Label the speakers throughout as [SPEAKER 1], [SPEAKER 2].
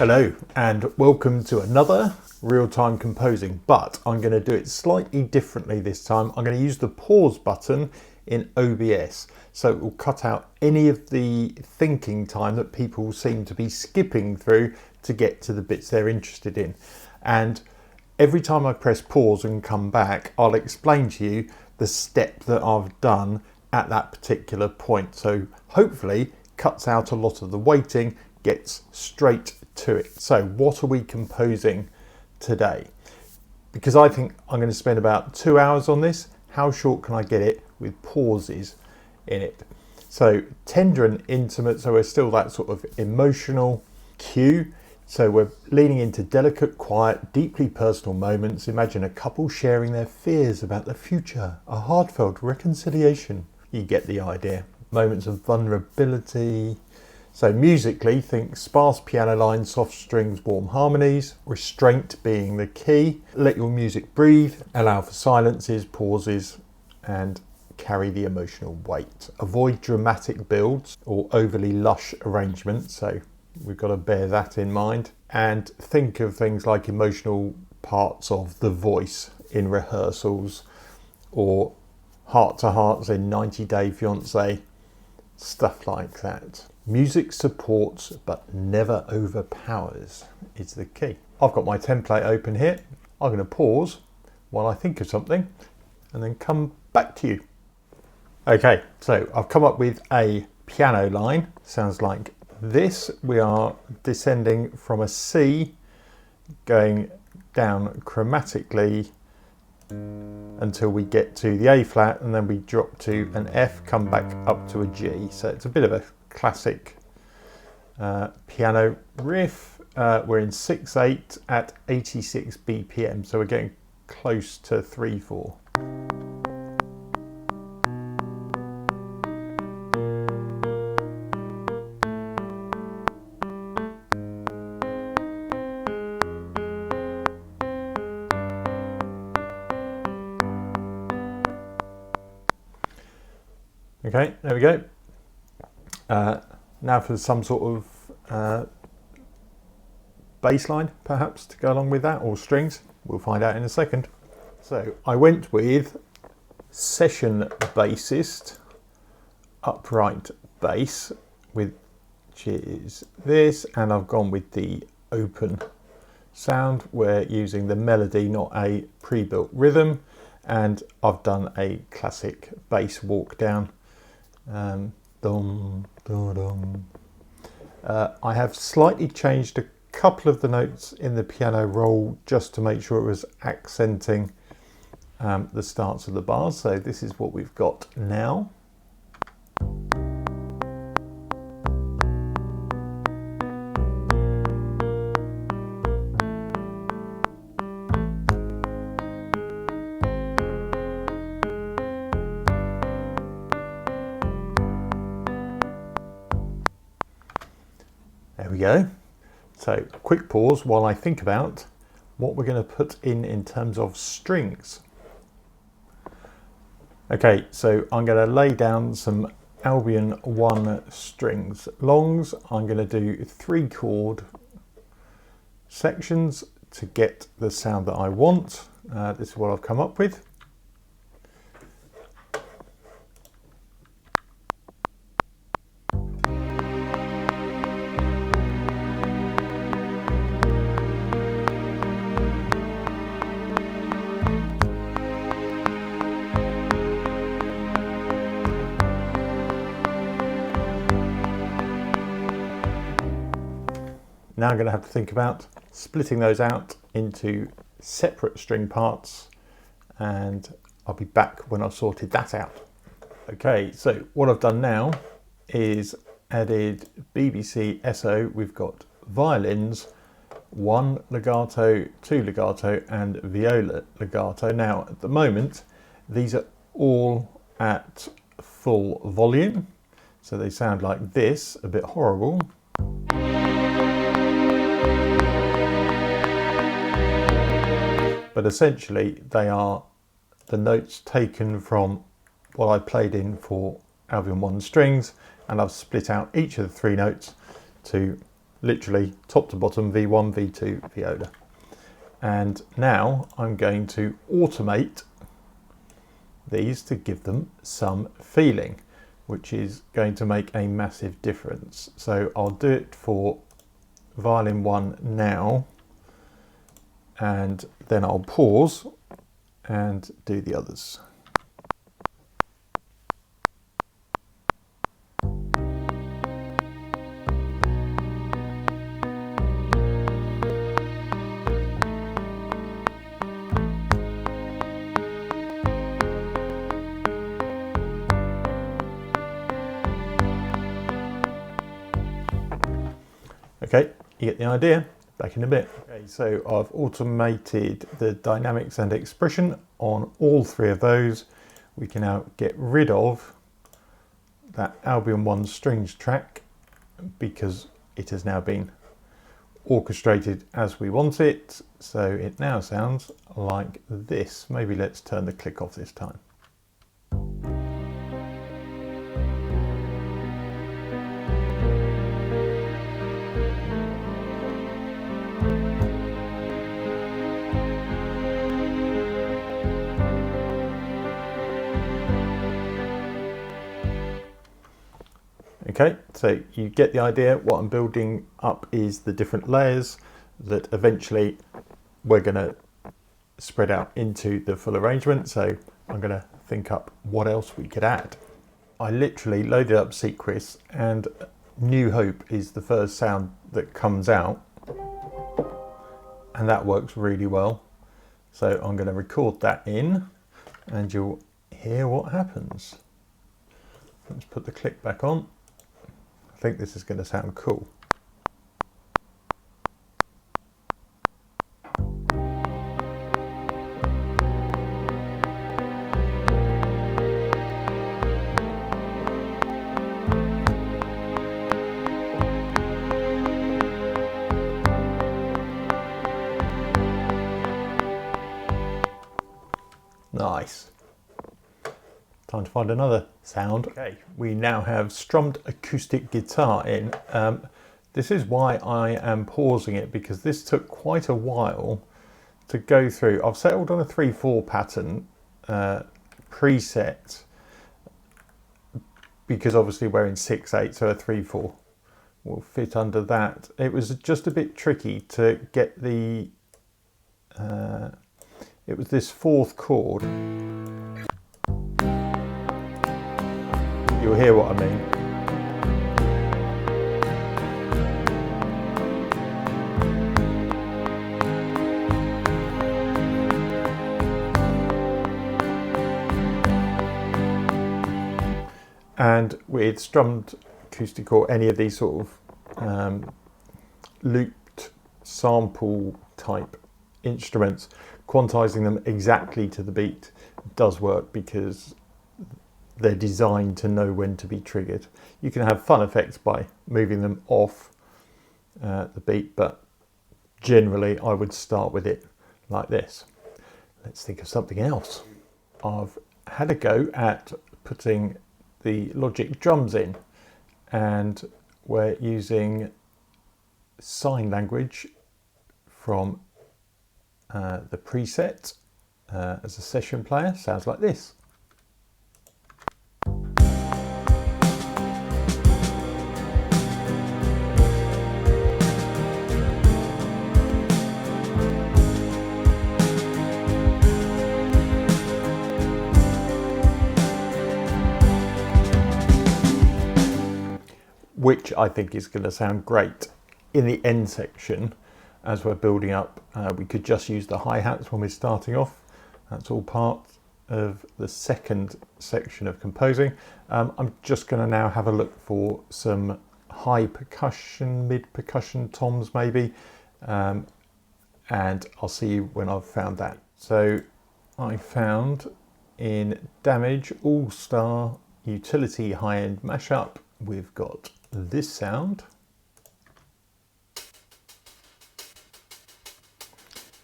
[SPEAKER 1] Hello and welcome to another real-time composing, but I'm going to do it slightly differently this time. I'm going to use the pause button in OBS, so it will cut out any of the thinking time that people seem to be skipping through to get to the bits they're interested in. And every time I press pause and come back, I'll explain to you the step that I've done at that particular point. So hopefully cuts out a lot of the waiting, gets straight to it. So what are we composing today? Because I think I'm going to spend about 2 hours on this, how short can I get it with pauses in it? So tender and intimate, so we're still that sort of emotional cue. So we're leaning into delicate, quiet, deeply personal moments. Imagine a couple sharing their fears about the future, a heartfelt reconciliation. You get the idea. Moments of vulnerability. So musically, think sparse piano lines, soft strings, warm harmonies, restraint being the key. Let your music breathe, allow for silences, pauses, and carry the emotional weight. Avoid dramatic builds or overly lush arrangements, so we've got to bear that in mind. And think of things like emotional parts of the voice in rehearsals or heart-to-hearts in 90 Day Fiancé, stuff like that. Music supports but never overpowers is the key. I've got my template open here. I'm going to pause while I think of something and then come back to you. Okay, so I've come up with a piano line. Sounds like this. We are descending from a C, going down chromatically until we get to the A flat, and then we drop to an F, come back up to a G. So it's a bit of a classic piano riff. We're in 6/8 at 86 BPM, so we're getting close to 3/4. Okay, there we go. Now for some sort of bass line, perhaps, to go along with that, or strings. We'll find out in a second. So I went with session bassist, upright bass, which is this, and I've gone with the open sound. We're using the melody, not a pre-built rhythm, and I've done a classic bass walk down. Dum, dum, dum. I have slightly changed a couple of the notes in the piano roll just to make sure it was accenting the starts of the bars. So this is what we've got now. There we go. So a quick pause while I think about what we're going to put in terms of strings. Okay, so I'm going to lay down some Albion 1 strings longs. I'm going to do 3 chord sections to get the sound that I want. This is what I've come up with. Now I'm going to have to think about splitting those out into separate string parts, and I'll be back when I've sorted that out. Okay, so what I've done now is added BBC SO. We've got violins, 1 legato, 2 legato, and viola legato. Now at the moment these are all at full volume, so they sound like this, a bit horrible. But essentially they are the notes taken from what I played in for Albion 1 strings, and I've split out each of the 3 notes to literally top to bottom, V1, V2, viola. And now I'm going to automate these to give them some feeling, which is going to make a massive difference. So I'll do it for violin 1 now, and then I'll pause and do the others. Okay, you get the idea. Back in a bit. Okay, so I've automated the dynamics and expression on all 3 of those. We can now get rid of that Albion 1 strings track because it has now been orchestrated as we want it. So it now sounds like this. Maybe let's turn the click off this time. Okay, so you get the idea. What I'm building up is the different layers that eventually we're going to spread out into the full arrangement. So I'm going to think up what else we could add. I literally loaded up Sequus, and New Hope is the first sound that comes out, and that works really well. So I'm going to record that in, and you'll hear what happens. Let's put the click back on. I think this is going to sound cool. Nice. Time to find another sound. Okay, we now have strummed acoustic guitar in. This is why I am pausing it, because this took quite a while to go through. I've settled on a 3/4 pattern preset because obviously we're in 6/8, so a 3/4 will fit under that. It was just a bit tricky to get the it was this 4th chord. You'll hear what I mean. And with strummed acoustic or any of these sort of looped sample type instruments, quantizing them exactly to the beat does work because they're designed to know when to be triggered. You can have fun effects by moving them off the beat, but generally I would start with it like this. Let's think of something else. I've had a go at putting the Logic drums in, and we're using sign language from the preset as a session player. Sounds like this. Which I think is going to sound great in the end section as we're building up. We could just use the hi-hats when we're starting off. That's all part of the second section of composing. I'm just going to now have a look for some high percussion, mid percussion toms maybe, and I'll see you when I've found that. So I found in Damage All-Star Utility High-End Mashup, we've got this sound.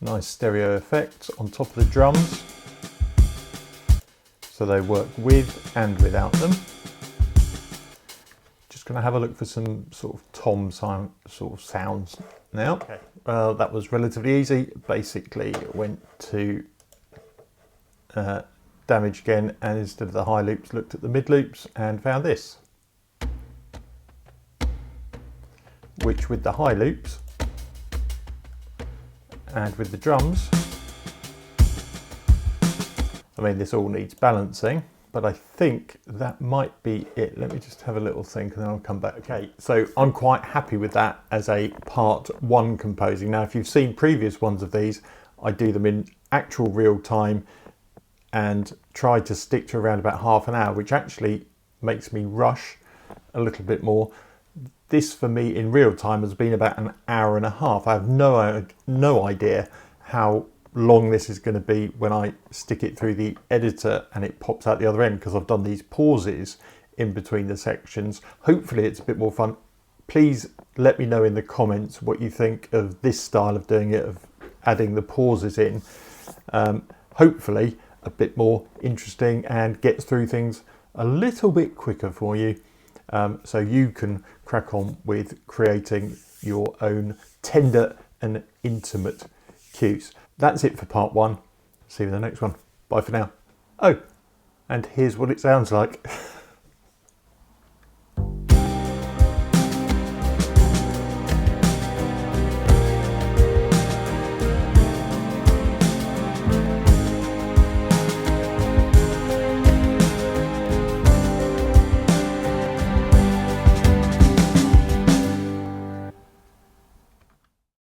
[SPEAKER 1] Nice stereo effect on top of the drums, so they work with and without them. Just going to have a look for some sort of tom sound, sort of sounds now. Okay. Well, that was relatively easy. Basically went to damage again, and instead of the high loops looked at the mid loops and found this, which with the high loops and with the drums, I mean, this all needs balancing, but I think that might be it. Let me just have a little think and then I'll come back. Okay, so I'm quite happy with that as a part one composing. Now, if you've seen previous ones of these, I do them in actual real time and try to stick to around about half an hour, which actually makes me rush a little bit more. This for me in real time has been about an hour and a half. I have no idea how long this is going to be when I stick it through the editor and it pops out the other end, because I've done these pauses in between the sections. Hopefully it's a bit more fun. Please let me know in the comments what you think of this style of doing it, of adding the pauses in. Hopefully a bit more interesting and gets through things a little bit quicker for you, so you can crack on with creating your own tender and intimate cues. That's it for part one. See you in the next one. Bye for now. Oh, and here's what it sounds like.